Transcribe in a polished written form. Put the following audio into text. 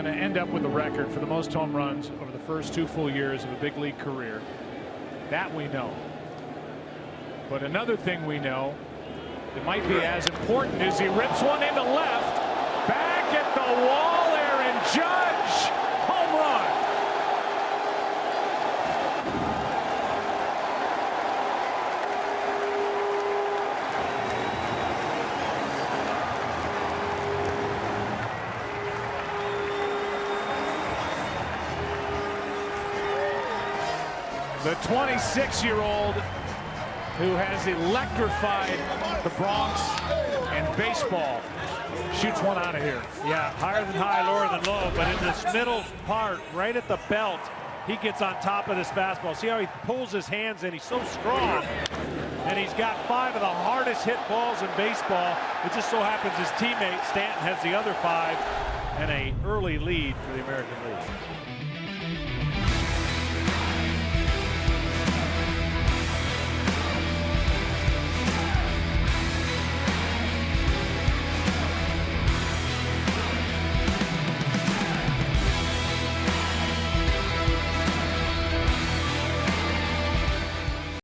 going to end up with a record for the most home runs over the first 2 full years of a big league career. That we know. But another thing we know that might be as important is he rips one into left. Back at the wall, Aaron Judge. Home run. The 26-year-old who has electrified the Bronx and baseball shoots one out of here. Yeah, higher than high, lower than low, but in this middle part, right at the belt, he gets on top of this fastball. See how he pulls his hands in? He's so strong. And he's got 5 of the hardest hit balls in baseball. It just so happens his teammate Stanton has the other 5 and an early lead for the American League.